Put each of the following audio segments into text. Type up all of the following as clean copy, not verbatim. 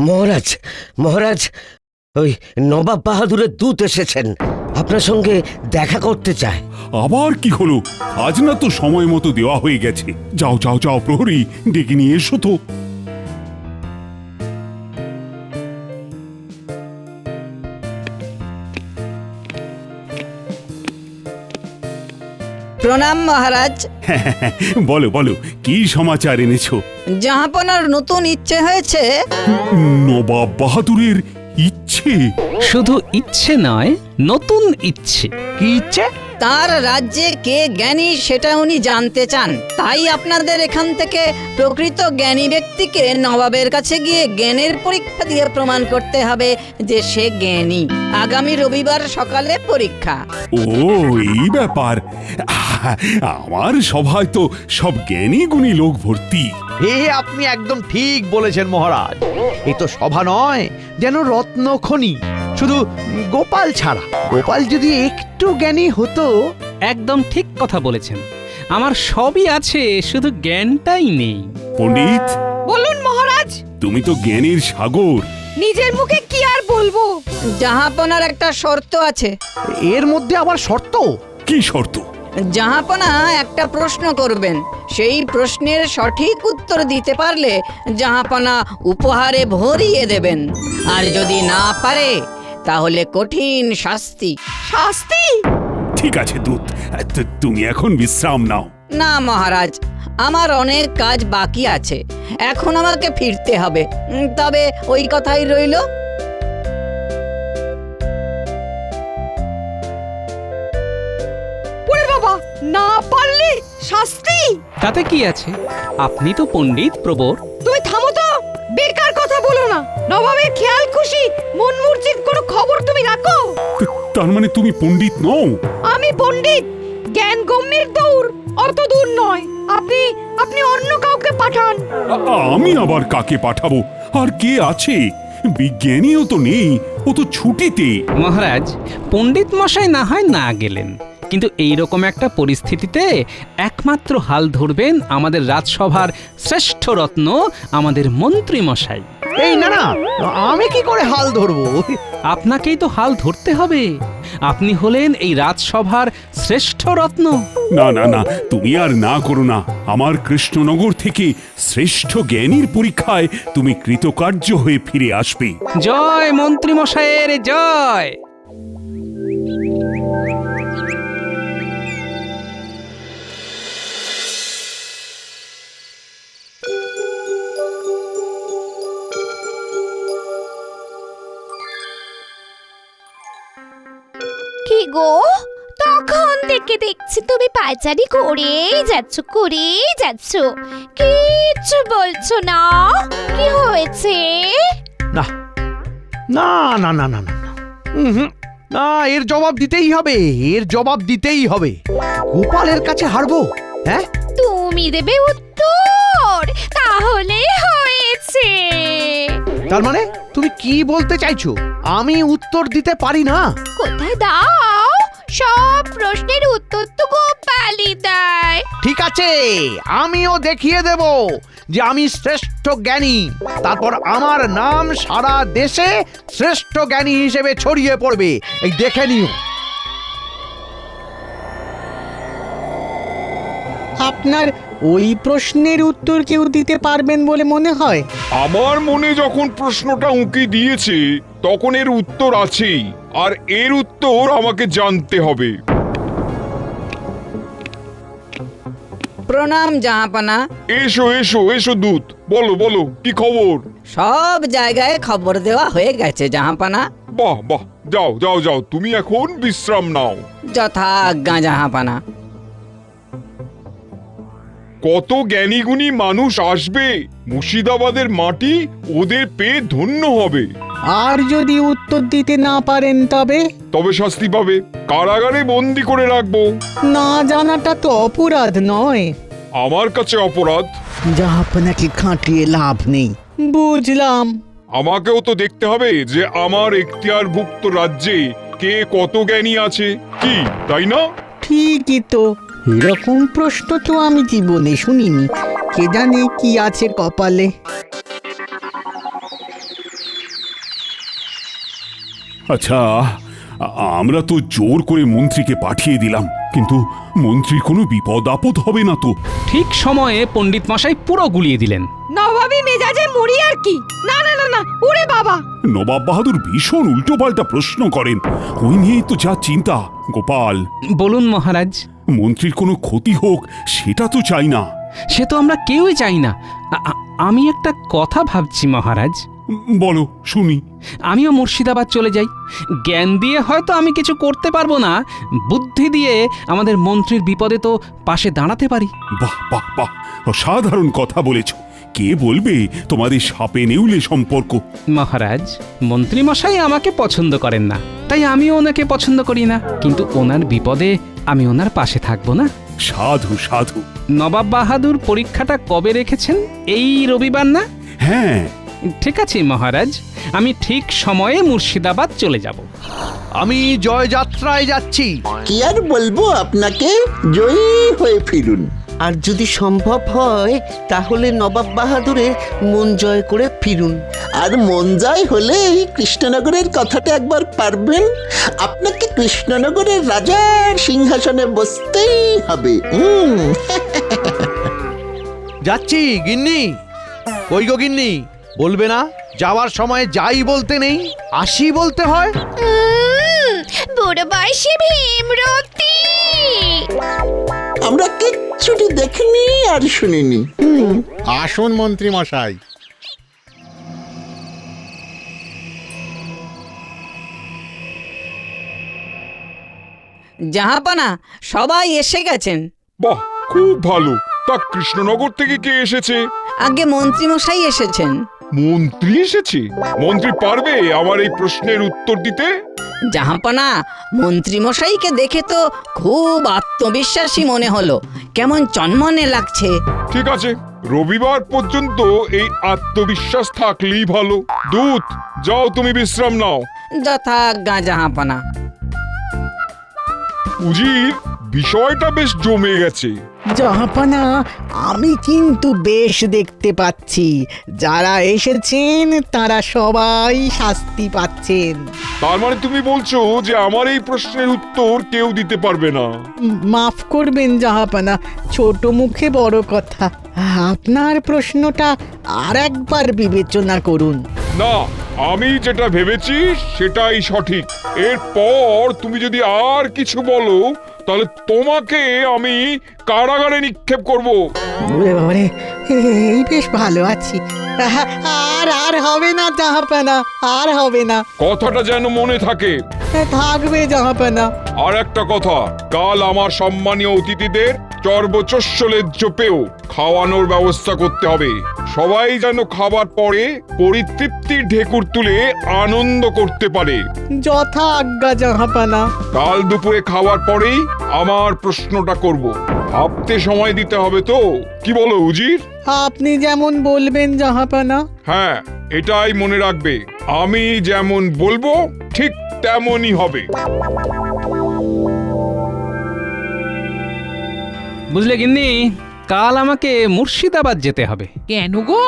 মহারাজ মহারাজ, ওই নবাব বাহাদুরের দূত এসেছেন, আপনার সঙ্গে দেখা করতে চায়। আবার কি হলো? আজ না তো সময় মতো দেওয়া হয়ে গেছে। যাও যাও যাও, প্রহরী ডেকে নিয়ে এসো তো। প্রণাম মহারাজ। বলো বলো, কি সমাচার এনেছো? জাহাপনার নতুন ইচ্ছে হয়েছে। নবাব বাহাদুরের ইচ্ছে? শুধু ইচ্ছে নয়, নতুন ইচ্ছে। কি ইচ্ছে? তার রাজ্যে কে জ্ঞানী সেটা উনি জানতে চান। তাই আপনাদের এখান থেকে প্রকৃত জ্ঞানী ব্যক্তিকে নবাবের কাছে গিয়ে জ্ঞানের পরীক্ষা দিয়ে প্রমাণ করতে হবে যে সে জ্ঞানী। আগামী রবিবার সকালে পরীক্ষা। ও, এই ব্যাপার। আমার সভায় তো সব জ্ঞানী গুণী লোক ভর্তি। আপনি একদম ঠিক বলেছেন মহারাজ। এ তো সভা নয়, যেন রত্নখনি। শুধু গোপাল ছাড়া। গোপাল যদি একটু জ্ঞানী হতো। একদম ঠিক কথা বলেছেন। আমার সবই আছে, শুধু জ্ঞানটাই নেই। পণ্ডিত, বলুন মহারাজ। তুমি তো জ্ঞানীর সাগর। নিজের মুখে কি আর বলবো? জাহাপনার একটা শর্ত আছে। এর মধ্যে আবার শর্ত? কি শর্ত? জাহাপনা একটা প্রশ্ন করবেন, সেই প্রশ্নের সঠিক উত্তর দিতে পারলে জাহাপনা উপহারে ভরিয়ে দেবেন, আর যদি না পারে তাহলে কঠিন শাস্তি। শাস্তি? ঠিক আছে দূত, তুমি এখন বিশ্রাম নাও। না মহারাজ, আমার অনেক কাজ বাকি আছে, এখন আমাকে ফিরতে হবে। তবে ওই কথাই রইল। ওরে বাবা, না পারলে শাস্তি? তাতে কি আছে? আপনি তো পণ্ডিত প্রবর। তুমি থামো তো, বেকার কথা বলো না। নবাবের খেয়াল খুশি মন মর্জির কোনো খবর তুমি রাখো? তার মানে তুমি পণ্ডিত নও? আমি পণ্ডিত, জ্ঞান গম্যের দৌড় অত দূর নয়। আপনি আপনি অন্য কাউকে পাঠান। আমি আবার কাকে পাঠাবো? আর কে আছে? বিজ্ঞানীও তো নেই, ও তো ছুটিতে। মহারাজ, পণ্ডিত মশাই না হয় না গেলেন, কিন্তু এই রকম একটা পরিস্থিতিতে একমাত্র হাল ধরবেন আমাদের রাজসভার শ্রেষ্ঠ রত্ন, আমাদের মন্ত্রী মশাই। এই না না, আমি কি করে হাল ধরবো? আপনাকেই তো হাল ধরতে হবে। আপনি হলেন এই রাজসভার শ্রেষ্ঠ রত্ন। না না না, তুমি আর না করো না। আমার কৃষ্ণনগর থেকে শ্রেষ্ঠ জ্ঞানীর পরীক্ষায় তুমি কৃতকার্য হয়ে ফিরে আসবে। জয় মন্ত্রী মশাইয়ের জয়। কি গো, তখন থেকে দেখছি তুমি পায়চারি করেই যাচ্ছ, কিচ্ছু বলছো না। কি হয়েছে? না না না না না না না, এর জবাব দিতেই হবে, এর জবাব দিতেই হবে। গোপালের কাছে হারবো? হ্যাঁ, তুমি দেবে উত্তর, তাহলে হয়েছে। তার মানে তুমি কি বলতে চাইছো? আমি উত্তর দিতে পারি না? কোথায় দাও? সব প্রশ্নের উত্তর তো গোপালই দেয়। ঠিক আছে, আমিও দেখিয়ে দেব যে আমি শ্রেষ্ঠ জ্ঞানী। তারপর আমার নাম সারা দেশে শ্রেষ্ঠ জ্ঞানী হিসেবে ছড়িয়ে পড়বে। এই দেখে নিও। আপনার ওই প্রশ্নের উত্তর কেউ দিতে পারবেন বলে মনে হয়? আমার মনে যখন প্রশ্নটা উঁকি দিয়েছে তখন এর উত্তর আছেই, আর এর উত্তর আমাকে জানতে হবে। প্রণাম জাহাপনা। এসো এসো এসো দূত, বলো বলো, কি খবর? সব জায়গায় খবর দেওয়া হয়ে গেছে জাহাপনা। বাহ বাহ, যাও যাও যাও, তুমি এখন বিশ্রাম নাও। যথা আজ্ঞা জাহাপনা। কত জ্ঞানীগুণী মানুষ আসবে, মুর্শিদাবাদের মাটি ওদের পেয়ে ধন্য হবে। আর যদি উত্তর দিতে না পারেন তবে? তবে শাস্তি পাবে, কারাগারে বন্দি করে রাখবো। না জানাটা তো অপরাধ নয়। আমার কাছে অপরাধ। যা আপনাকে খাটিয়ে লাভ নেই। বুঝলাম। আমাকেও তো দেখতে হবে যে আমার এখতিয়ারভুক্ত রাজ্যে কে কত জ্ঞানী আছে, কি তাই না? ঠিকই তো, এরকম প্রশ্ন তো আমি জীবনে শুনিনি। কে জানে কি আছে কপালে। আচ্ছা, আমরা তো জোর করে মন্ত্রীকে পাঠিয়ে দিলাম, কিন্তু মন্ত্রীর কোনো বিপদ আপদ হবে না তো? ঠিক সময়ে পণ্ডিত মশাই পুরো গুলিয়ে দিলেন। নবাবী মেজাজে মুড়ি আর কি। না না না না, ওরে বাবা! নবাব বাহাদুর ভীষণ উল্টোপাল্টা প্রশ্ন করেন, ওই নিয়েই তো যা চিন্তা। গোপাল, বলুন মহারাজ। মন্ত্রীর কোনো ক্ষতি হোক সেটা তো চাই না। সে তো আমরা কেউই চাই না। আমি একটা কথা ভাবছি মহারাজ। বলো শুনি। আমিও মুর্শিদাবাদ চলে যাই। জ্ঞান দিয়ে হয়তো আমি কিছু করতে পারবো না, বুদ্ধি দিয়ে আমাদের মন্ত্রীর বিপদে তো পাশে দাঁড়াতে পারি। বাহ বাহ বাহ, অসাধারণ কথা বলেছ। কে বলবে তোমাদের সাপে নেউলে সম্পর্ক? মহারাজ, মন্ত্রী মশাই আমাকে পছন্দ করেন না, তাই আমিও ওনাকে পছন্দ করি না, কিন্তু ওনার বিপদে আমি ওনার পাশে থাকবো না? সাধু সাধু। নবাব বাহাদুর পরীক্ষাটা কবে রেখেছেন? এই রবিবার না? হ্যাঁ, ঠিক আছে মহারাজ, আমি ঠিক সময়ে মুর্শিদাবাদ চলে যাব। আমি জয়যাত্রায় যাচ্ছি। কি আর বলবো আপনাকে, জয়ী হয়ে ফিরুন। আর যদি সম্ভব হয় তাহলে নবাব বাহাদুরের মন জয় করে ফিরুন। আর মন জয় হলেই কৃষ্ণনগরের কথাটা একবার পারবেন। আপনাকে কৃষ্ণনগরের রাজার সিংহাসনে বসতেই হবে। যাচ্ছি গিন্নি। কই গো গিন্নি, বলবে না যাওয়ার সময় যাই বলতে নেই, আসি বলতে হয়? বুড়ো বয়সে ভীমরতি। আমরা কিচ্ছুটি দেখিনি আর শুনিনি। আসুন মন্ত্রী মশাই। জাহাপানা, সবাই এসে গেছেন। বাহ, খুব ভালো। তা কৃষ্ণনগর থেকে কে এসেছে? আগে মন্ত্রী মশাই এসেছেন। মন্ত্রী এসেছে? মন্ত্রী পারবে আমার এই প্রশ্নের উত্তর দিতে? জাহাপানা, মন্ত্রী মশাইকে দেখে তো খুব আত্মবিশ্বাসী মনে হলো, কেমন চনমনে লাগছে। ঠিক আছে, রবিবার পর্যন্ত এই আত্মবিশ্বাস থাকলেই ভালো। দূত, যাও তুমি বিশ্রাম নাও। যথাজ্ঞা জাহাপানা। উজির, বিষয়টা বেশ জমে গেছে। জাহাপানা, আমি কিন্তু বেশ দেখতে পাচ্ছি যারা এসেছেন তারা সবাই শাস্তি পাচ্ছেন। তার মানে তুমি বলছো যে আমার এই প্রশ্নের উত্তর কেউ দিতে পারবে না? মাফ করবেন জাহাপানা, ছোট মুখে বড় কথা। আপনার প্রশ্নটা আর একবার বিবেচনা করুন। না, আমি যেটা ভেবেছি সেটাই সঠিক। এরপর তুমি যদি আর কিছু বলো তাহলে তোমাকে আমি কারাগারে নিক্ষেপ করব। ওরে বাবারে, এই বেশ ভালো আছি। আর আর হবে না জাহাপানা, আর হবে না। কথাটা যেন মনে থাকে। থাকবে জাহাপানা। আর একটা কথা, কাল আমার সম্মানীয় অতিথিদের চর্বচস্বলেজ্জ পেও খাওয়ানোর ব্যবস্থা করতে হবে। সবাই যেন খাবার পরে পরিতৃপ্তির ঢেকুর তুলে আনন্দ করতে পারে। যথা আজ্ঞা জাহাপানা। কাল দুপুরে খাওয়ার পরেই আমার প্রশ্নটা করব। ভাবতে সময় দিতে হবে তো, কি বলো উজির? আপনি যেমন বলবেন জাহাপানা। হ্যাঁ, এটাই মনে রাখবে, আমি যেমন বলবো ঠিক তেমনই হবে। বুঝলে গিন্নি, কাল আমাকে মুর্শিদাবাদ যেতে হবে। কেন গো?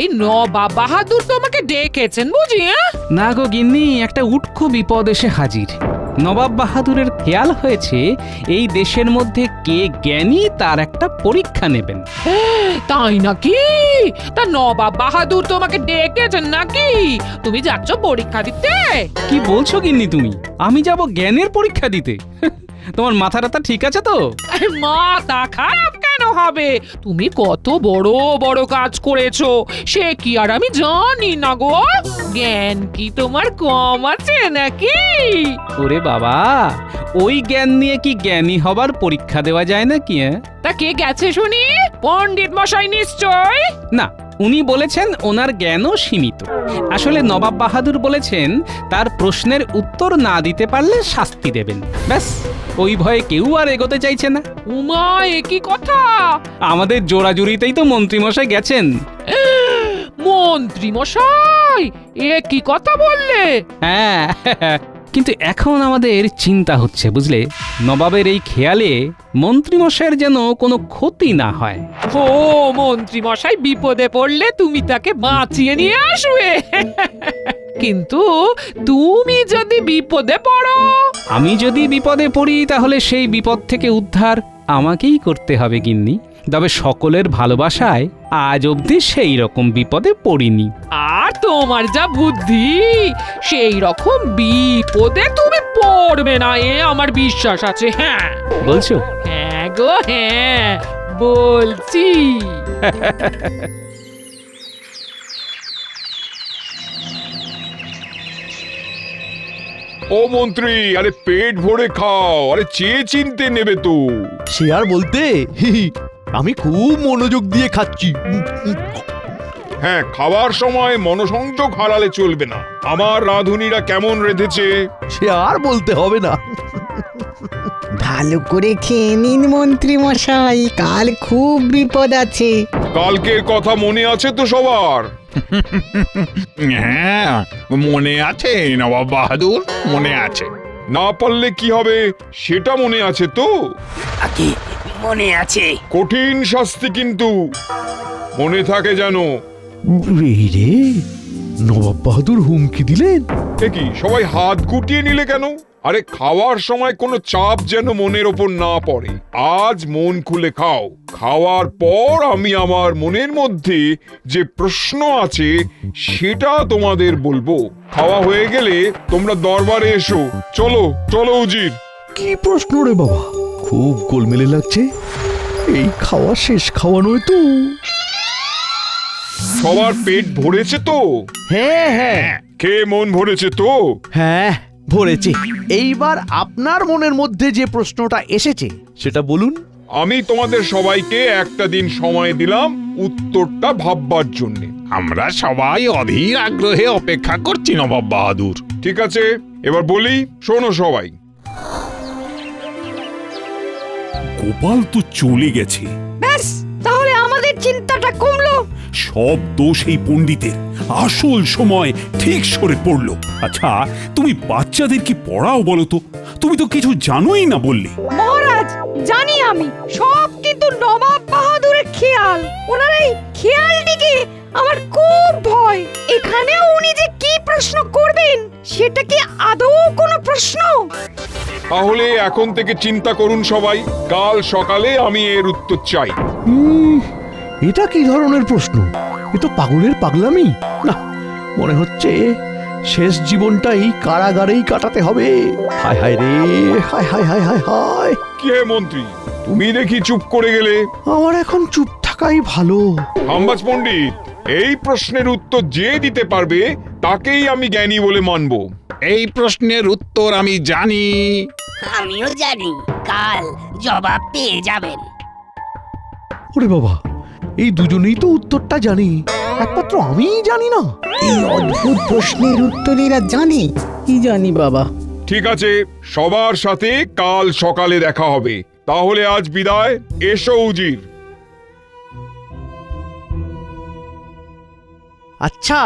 এই নবাব বাহাদুর তো আমাকে ডেকেছেন বুঝি? না গো গিন্নি, একটা উটকো বিপদ এসে হাজির। নবাব বাহাদুরের খেয়াল হয়েছে এই দেশের মধ্যে কে জ্ঞানী তার একটা পরীক্ষা নেবেন। তাই নাকি? তা নবাব বাহাদুর তোমাকে ডেকেছেন নাকি? তুমি যাচ্ছ পরীক্ষা দিতে? কি বলছো গিন্নি তুমি? আমি যাব জ্ঞানের পরীক্ষা দিতে? তোমার মাথাটা ঠিক আছে তো? মাথা খারাপ কেন হবে? তুমি কত বড় বড় কাজ করেছো, সে কি আর আমি জানি না গো? জ্ঞান কি তোমার কম আছে নাকি? ওরে বাবা, ওই জ্ঞান নিয়ে কি জ্ঞানী হবার পরীক্ষা দেওয়া যায় নাকি? তা কে গেছে শুনি? পণ্ডিত মশাই নিশ্চয়। না, উনি বলেছেন ওনার জ্ঞানও সীমিত। আসলে নবাব বাহাদুর বলেছেন তার প্রশ্নের উত্তর না দিতে পারলে শাস্তি দেবেন। ব্যাস, ওই ভয়ে কেউ আর এগোতে চাইছে না। উমা, এ কি কথা? আমাদের জোড়াজুড়িতেই তো মন্ত্রীমশাই গেছেন। মন্ত্রী মশাই, এ কি কথা বললে? হ্যাঁ, কিন্তু এখন আমাদের চিন্তা হচ্ছে বুঝলে, নবাবের এই খেয়ালে মন্ত্রীমশাইয়ের যেন কোনো ক্ষতি না হয়। ও, মন্ত্রী মশাই বিপদে পড়লে তুমি তাকে বাঁচিয়ে নিয়ে আসবে। কিন্তু তুমি যদি বিপদে পড়ো, আমি যদি বিপদে পড়ি তাহলে সেই বিপদ থেকে উদ্ধার আমাকেই করতে হবে গিন্নি। তবে সকলের ভালোবাসায় আজ অবধি সেই রকম বিপদে পড়িনি। আর তোমার যা বুদ্ধি, সেই রকম বিপদে তুমি পড়বে না, এ আমার বিশ্বাস আছে। হ্যাঁ বলছো? হ্যাঁ গো হ্যাঁ, বলছি। ও মন্ত্রী, আরে পেট ভরে খাও, আরে চেয়ে চিনতে নেবে তো। সে আর বলতে, আমি খুব মনোযোগ দিয়ে খাচ্ছি। হ্যাঁ, খাবার সময় মনোসংযোগ হারালে চলবে না। আমার রাঁধুনিরা কেমন রেঁধেছে? সে আর বলতে হবে না। ভালো করে খেয়ে নিন মন্ত্রী মশাই, কাল খুব বিপদ আছে। কালকের কথা মনে আছে তো সবার? হ্যাঁ, মনে আছে নবাব বাহাদুর, মনে আছে। না পারলে কি হবে সেটা মনে আছে তো? মনে আছে। কঠিন শাস্তি কিন্তু মনে থাকে জানো। রে, নবাব বাহাদুর হুমকি দিলেন। কি সবাই হাত গুটিয়ে নিলে কেন? আরে খাওয়ার সময় কোনো চাপ যেন মনের ওপর না পড়ে। আজ মন খুলে খাও, খাওয়ার পর আমি আমার মনের মধ্যে যে প্রশ্ন আছে সেটা তোমাদের বলবো। খাওয়া হয়ে গেলে তোমরা দরবারে এসো। চলো চলো উজির। কি প্রশ্ন রে বাবা, খুব গোলমেলে লাগছে। এই খাওয়া শেষ খাওয়া নয় তো? সবার পেট ভরেছে তো? হ্যাঁ হ্যাঁ খেয়ে মন ভরেছে তো? হ্যাঁ, ভরেছে। এইবার আপনার মনের মধ্যে যে প্রশ্নটা এসেছে সেটা বলুন। আমি তোমাদের সবাইকে একটা দিন সময় দিলাম উত্তরটা ভাববার জন্যে। আমরা সবাই অধীর আগ্রহে অপেক্ষা করছি নবাব বাহাদুর। ঠিক আছে, এবার বলি, শোনো সবাই। গোপাল তো চলে গেছে, ব্যাস, তাহলে আমাদের চিন্তাটা কমলো। সব দোষ এই পণ্ডিতের। আসল সময় ঠিক সরে পড়লো। আচ্ছা, তুমি বাচ্চাদের কি পড়াও বলো তো? তুমি তো কিছু জানোই না বললে। মহারাজ, জানি আমি সব, কিন্তু নবাব বাহাদুরের খেয়াল, ওনার এই খেয়ালটিকে আমার খুব ভয়। এখানে উনি যে কি প্রশ্ন করবেন সেটা কি আদৌ কোনো প্রশ্ন? তাহলে এখন থেকে চিন্তা করুন সবাই, কাল সকালে আমি এর উত্তর চাই। এটা কি ধরনের প্রশ্ন? এ তো পাগলের পাগলামি। না, মনে হচ্ছে শেষ জীবনটাই কারাগারেই কাটাতে হবে। হায় হায় রে, হায় হায় হায় হায় হায়। কি হে মন্ত্রী, তুমি দেখি চুপ করে গেলে। আমার এখন চুপ থাকাই ভালো। হাম্বাজ পণ্ডিত, এই প্রশ্নের উত্তর যে দিতে পারবে তাকেই আমি জ্ঞানী বলে মানব। এই প্রশ্নের উত্তর আমি জানি। আমিও জানি, কাল জবাব পেয়ে যাবেন। ওরে বাবা, এই দুজনেই তো উত্তরটা জানি, একমাত্র আমিই জানি না। এই অদ্ভুত প্রশ্নের উত্তর এরা জানে। কি জানি বাবা। ঠিক আছে, সবার সাথে কাল সকালে দেখা হবে। তাহলে আজ বিদায়। এসো উজির। আচ্ছা,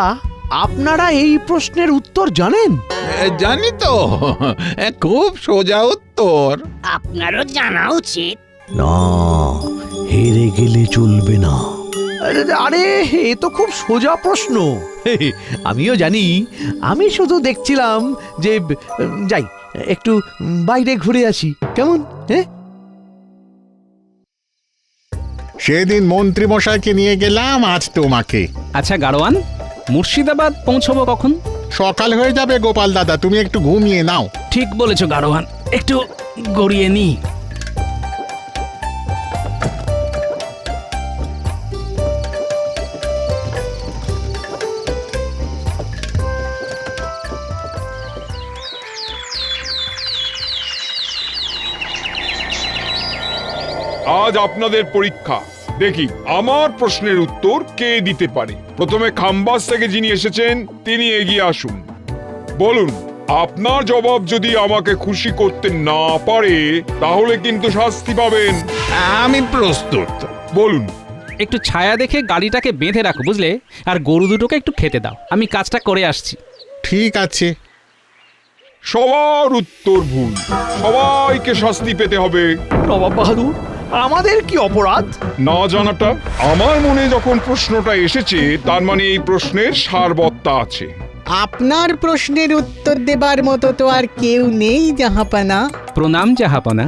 আপনারা এই প্রশ্নের উত্তর জানেন? জানি তো, খুব সোজা উত্তর। আপনারও জানা উচিত। না, হেরে গেলে চলবে না। আরে, এ তো খুব সোজা প্রশ্ন। আমিও জানি, আমি শুধু দেখছিলাম যে যাই একটু বাইরে ঘুরে আসি, কেমন? হ্যাঁ, সেদিন মন্ত্রী মশাইকে নিয়ে গেলাম, আজ তোমাকে। আচ্ছা গাড়োয়ান, মুর্শিদাবাদ পৌঁছবো কখন? সকাল হয়ে যাবে গোপাল দাদা, তুমি একটু ঘুমিয়ে নাও। ঠিক বলেছো গাড়োয়ান, একটু গড়িয়ে নি। আজ আপনাদের পরীক্ষা, দেখি আমার প্রশ্নের উত্তর কে দিতে পারে। প্রথমে খাম্বাস থেকে যিনি এসেছেন তিনি এগিয়ে আসুন। বলুন, আপনার জবাব যদি আমাকে খুশি করতে না পারে তাহলে কিন্তু শাস্তি পাবেন। আমি প্রস্তুত। বলুন। একটু ছায়া দেখে গাড়িটাকে বেঁধে রাখো বুঝলে, আর গরু দুটোকে একটু খেতে দাও, আমি কাজটা করে আসছি। ঠিক আছে। সবার উত্তর ভুল, সবাইকে শাস্তি পেতে হবে। নবাব বাহাদুর, আমাদের কি অপরাধ? না জানাটা। আমার মনে যখন প্রশ্নটা এসেছে তার মানে এই প্রশ্নের সারবত্তা আছে। আপনার প্রশ্নের উত্তর দেবার মতো তো আর কেউ নেই জাহাপানা। প্রণাম জাহাপনা।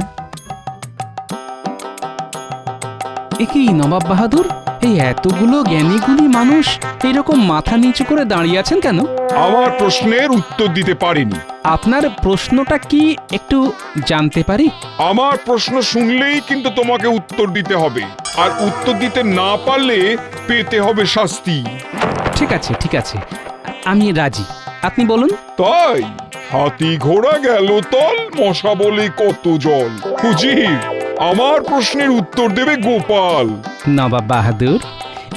এ কি নবাব বাহাদুর, এই এতগুলো জ্ঞানীগুণী মানুষ এইরকম মাথা নিচু করে দাঁড়িয়ে আছেন কেন? আমার প্রশ্নের উত্তর দিতে পারিনি। আপনার প্রশ্নটা কি একটু জানতে পারি? আমার প্রশ্ন শুনলেই কিন্তু তোমাকে উত্তর দিতে হবে, আর উত্তর দিতে না পারলে পেতে হবে শাস্তি। ঠিক আছে ঠিক আছে, আমি রাজি, আপনি বলুন। তাই হাতি ঘোড়া গেল তল, মশা বলে কত জল। হুজির, আমার প্রশ্নের উত্তর দেবে গোপাল। নবাব বাহাদুর,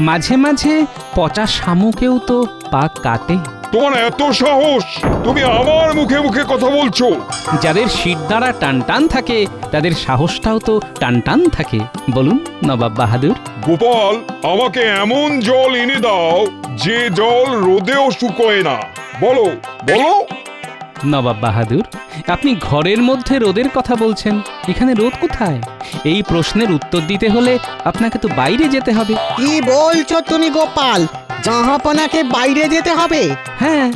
মাঝে মাঝে পচা শামুকেও তো পা কাটে। তোমার এত সাহস, তুমি আমার মুখে মুখে কথা বলছো? যাদের শিরদাঁড়া টানটান থাকে তাদের সাহসটাও তো টানটান থাকে। বলুন নবাব বাহাদুর। গোপাল, আমাকে এমন জল এনে দাও যে জল রোদেও শুকোয় না। বলো বলো। নবাব বাহাদুর, আপনি ঘরের মধ্যে রোদের কথা বলছেন, এখানে রোদ কোথায়? এই প্রশ্নের উত্তর দিতে হলে আপনাকে তো বাইরে যেতে হবে। কি বলছো তুমি গোপাল? জাহাপানাকে বাইরে যেতে হবে? হ্যাঁ,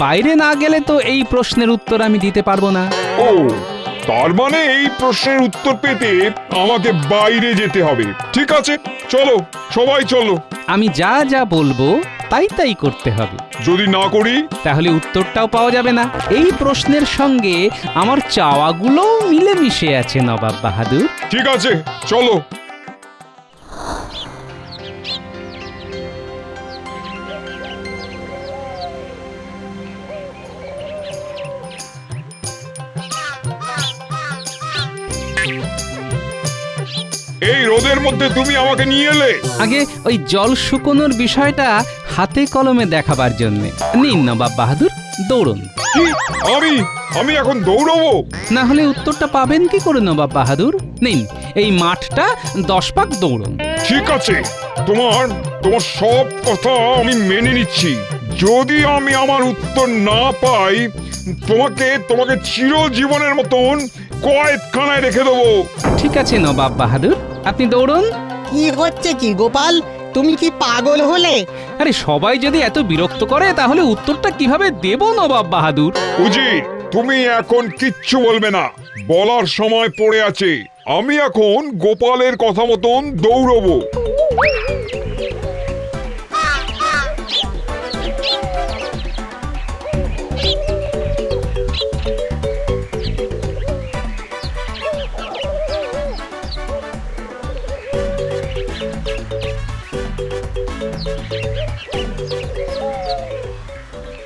বাইরে না গেলে তো এই প্রশ্নের উত্তর আমি দিতে পারবো না। ও, তার মানে এই প্রশ্নের উত্তর পেতে আমাকে বাইরে যেতে হবে। ঠিক আছে, চলো, সবাই চলো। আমি যা যা বলবো তাই তাই করতে হবে। যদি না করি? তাহলে উত্তরটাও পাওয়া যাবে না। এই প্রশ্নের সঙ্গে আমার চাওয়াগুলো মিলেমিশে আছে নবাব বাহাদুর। ঠিক আছে, চলো। এই রোদের মধ্যে তুমি আমাকে নিয়ে এলে? আগে ওই জল শুকোনোর বিষয়টা হাতে কলমে দেখাবার জন্য। নিন নবাব বাহাদুর, দৌড়ুন। কি? আমি এখন দৌড়বো? না হলে উত্তরটা পাবেন কি করে নবাব বাহাদুর? নিন, এই মাঠটা 10 পাক দৌড়ুন। ঠিক আছে, তোমার সব কথা আমি মেনে নিচ্ছি। যদি আমি আমার উত্তর না পাই, তোমাকে চিরজীবনের মতন কয়েদখানায় রেখে দেবো। ঠিক আছে নবাব বাহাদুর, আপনি দৌড়ুন। কি হচ্ছে কি গোপাল, তুমি কি পাগল হলে? আরে সবাই যদি এত বিরক্ত করে তাহলে উত্তরটা কিভাবে দেব নবাব বাহাদুর? উজির, তুমি এখন কিচ্ছু বলবে না, বলার সময় পড়ে আছে। আমি এখন গোপালের কথা মতন দৌড়বো।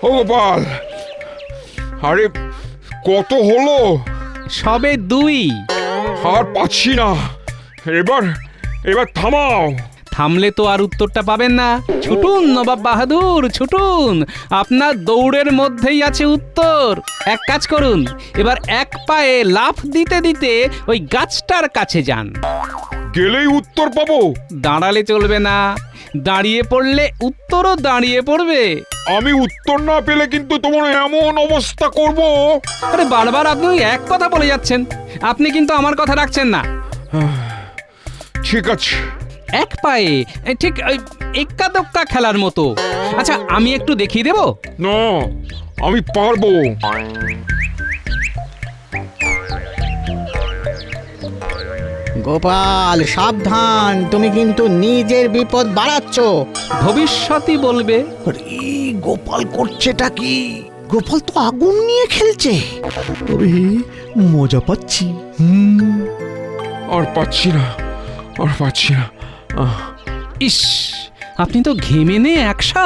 ও গোপাল, আরে কত হলো? সবে 2। আর পাচ্ছি না, এবার থামাও। থামলে তো আর উত্তরটা পাবেন না। ছুটুন নবাব বাহাদুর, ছুটুন, আপনার দৌড়ের মধ্যেই আছে উত্তর। এক কাজ করুন, এবার এক পায়ে লাফ দিতে দিতে ওই গাছটার কাছে যান। গেলেই উত্তর পাবো? দাঁড়ালে চলবে না, দাঁড়িয়ে পড়লে উত্তরও দাঁড়িয়ে পড়বে। আমি উত্তর না পেলে কিন্তু তোমার এমন অবস্থা করব। আরে বারবার আপনি ওই এক কথা বলে যাচ্ছেন, আপনি কিন্তু আমার কথা রাখছেন না। ঠিক আছে। এক পায়ে, ঠিক এক্কা দোক্কা খেলার মতো। আচ্ছা, আমি একটু দেখিয়ে দেব? না, আমি পারবো। গোপাল সাবধান, তুমি কিন্তু নিজের বিপদ বাড়াচ্ছ। ভবিষ্যতই বলবে। গোপাল করছেটা কি? গোপাল তো আগুন নিয়ে খেলছে। তবে মজা পাচ্ছি। আর পাচ্ছি না। ইস, আপনি তো ঘেমে নে একসা।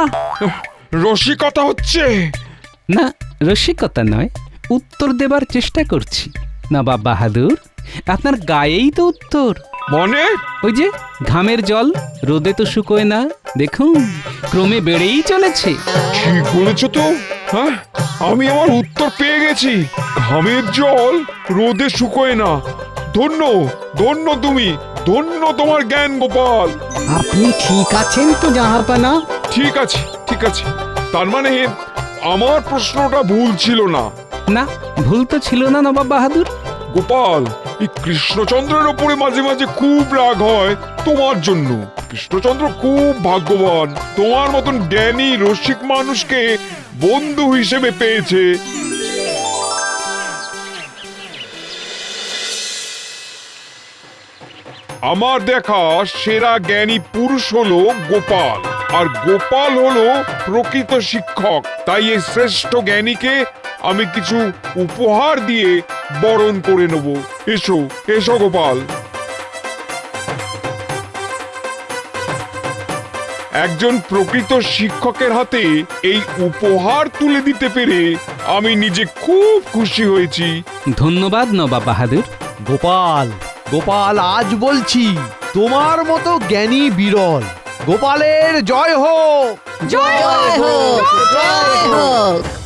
রসিকতা হচ্ছে না, রসিকতা নয়, উত্তর দেবার চেষ্টা করছি নবাব বাহাদুর। আপনার গায়েই তো উত্তর। মানে? ওই যে ঘামের জল রোদে তো শুকোয় না, দেখুন ক্রমে বেড়েই চলেছে। ঠিক বলেছ তো। হ্যাঁ, আমি আমার উত্তর পেয়ে গেছি। ঘামের জল রোদে শুকোয় না। ধন্য তুমি, ধন্য তোমার জ্ঞান গোপাল। আপনি ঠিক আছেন তো জাহাপানা? ঠিক আছে। তার মানে আমার প্রশ্নটা ভুল ছিল না? না, ভুল তো ছিল না নবাব বাহাদুর। গোপাল, এই কৃষ্ণচন্দ্রের ওপরে মাঝে মাঝে খুব রাগ হয় তোমার জন্য। কৃষ্ণচন্দ্র খুব ভাগ্যবান, তোমার মতন জ্ঞানী রসিক মানুষকে বন্ধু হিসেবে পেয়েছে। আমার দেখা সেরা জ্ঞানী পুরুষ হলো গোপাল, আর গোপাল হলো প্রকৃত শিক্ষক। তাই এই শ্রেষ্ঠ জ্ঞানীকে আমি কিছু উপহার দিয়ে বরণ করে নেব। এসো এসো গোপাল। একজন প্রকৃত শিক্ষকের হাতে এই উপহার তুলে দিতে পেরে আমি নিজে খুব খুশি হয়েছি। ধন্যবাদ নবাব বাহাদুর। গোপাল, গোপাল, আজ বলছি তোমার মতো জ্ঞানী বিরল। গোপালের জয় হোক। জয় হোক, জয় হোক।